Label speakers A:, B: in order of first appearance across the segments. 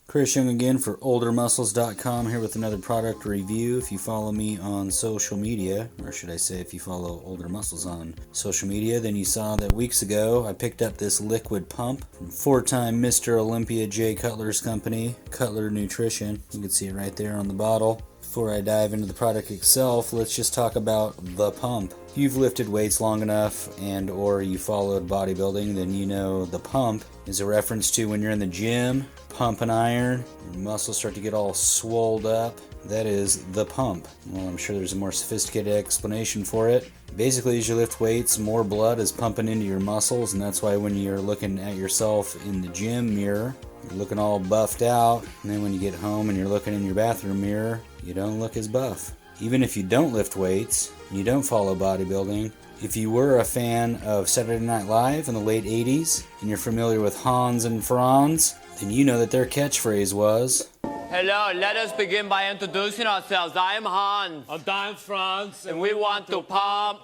A: Chris Young again for oldermuscles.com here with another product review. If you follow me on social media, or should I say if you follow Older Muscles on social media, then you saw that weeks ago I picked up this liquid pump from four-time Mr. Olympia Jay Cutler's company, Cutler Nutrition. You can see it right there on the bottle. Before I dive into the product itself, let's just talk about the pump. If you've lifted weights long enough and or you followed bodybuilding, then you know the pump is a reference to when you're in the gym, pump and iron, your muscles start to get all swolled up. That is the pump. Well, I'm sure there's a more sophisticated explanation for it. Basically, as you lift weights, more blood is pumping into your muscles, and that's why when you're looking at yourself in the gym mirror, you're looking all buffed out, and then when you get home and you're looking in your bathroom mirror, you don't look as buff. Even if you don't lift weights, and you don't follow bodybuilding, if you were a fan of Saturday Night Live in the late 80s, and you're familiar with Hans and Franz, then you know that their catchphrase was,
B: "Hello, let us begin by introducing ourselves. I am Hans.
C: I'm Franz.
B: And we want to pump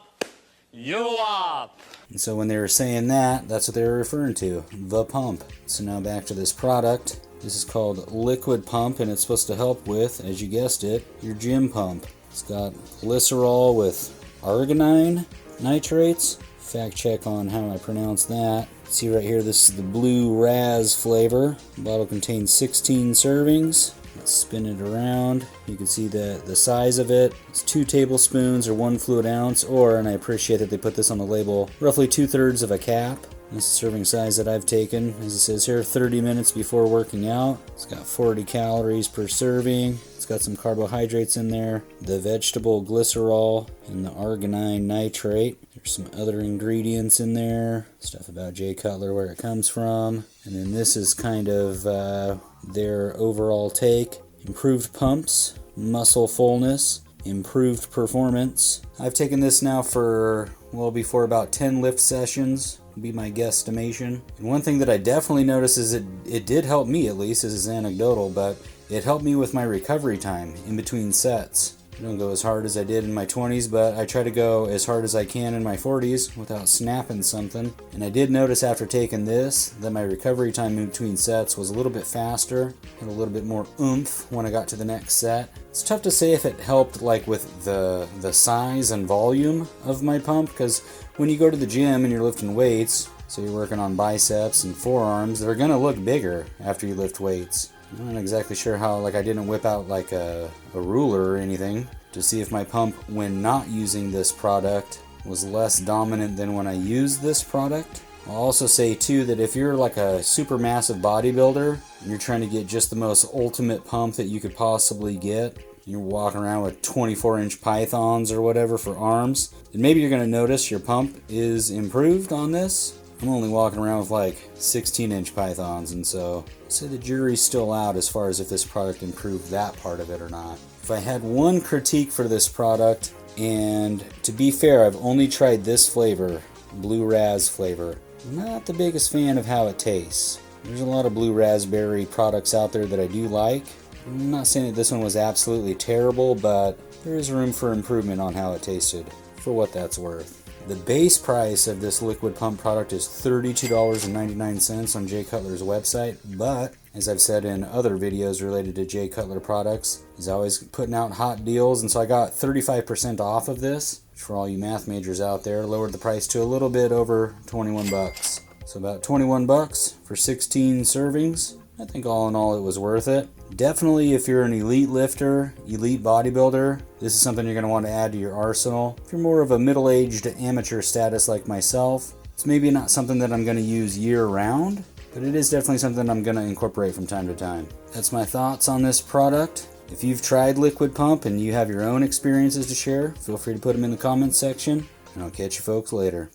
B: you up."
A: And so when they were saying that, that's what they were referring to, the pump. So now back to this product. This is called Liquid Pump, and it's supposed to help with, as you guessed it, your gym pump. It's got glycerol with arginine nitrates. Fact check on how I pronounce that. See right here, this is the blue raz flavor. The bottle contains 16 servings. Let's spin it around. You can see the size of it. It's 2 tablespoons or 1 fluid ounce, or, and I appreciate that they put this on the label, roughly 2/3 of a cap. This is the serving size that I've taken. As it says here, 30 minutes before working out. It's got 40 calories per serving. It's got some carbohydrates in there, the vegetable glycerol, and the arginine nitrate. There's some other ingredients in there, stuff about Jay Cutler, where it comes from. And then this is kind of their overall take. Improved pumps, muscle fullness, improved performance. I've taken this now for, well, before about 10 lift sessions, would be my guesstimation. And one thing that I definitely noticed is it did help me, at least. This is anecdotal, but it helped me with my recovery time in between sets. I don't go as hard as I did in my 20s, but I try to go as hard as I can in my 40s without snapping something. And I did notice after taking this that my recovery time in between sets was a little bit faster, had a little bit more oomph when I got to the next set. It's tough to say if it helped like with the size and volume of my pump, because when you go to the gym and you're lifting weights, so you're working on biceps and forearms, they're gonna look bigger after you lift weights. I'm not exactly sure how, like I didn't whip out like a ruler or anything to see if my pump when not using this product was less dominant than when I used this product. I'll also say too that if you're like a super massive bodybuilder and you're trying to get just the most ultimate pump that you could possibly get, you're walking around with 24-inch pythons or whatever for arms, then maybe you're going to notice your pump is improved on this. I'm only walking around with like 16-inch pythons, and so I'd say the jury's still out as far as if this product improved that part of it or not. If I had one critique for this product, and to be fair, I've only tried this flavor, blue raz flavor. I'm not the biggest fan of how it tastes. There's a lot of blue raspberry products out there that I do like. I'm not saying that this one was absolutely terrible, but there is room for improvement on how it tasted, for what that's worth. The base price of this liquid pump product is $32.99 on Jay Cutler's website, but as I've said in other videos related to Jay Cutler products, he's always putting out hot deals, and so I got 35% off of this, which for all you math majors out there, lowered the price to a little bit over 21 bucks. So about 21 bucks for 16 servings. I think all in all it was worth it. Definitely if you're an elite lifter, elite bodybuilder, this is something you're going to want to add to your arsenal. If you're more of a middle-aged amateur status like myself, it's maybe not something that I'm going to use year-round, but it is definitely something I'm going to incorporate from time to time. That's my thoughts on this product. If you've tried Liquid Pump and you have your own experiences to share, feel free to put them in the comments section, and I'll catch you folks later.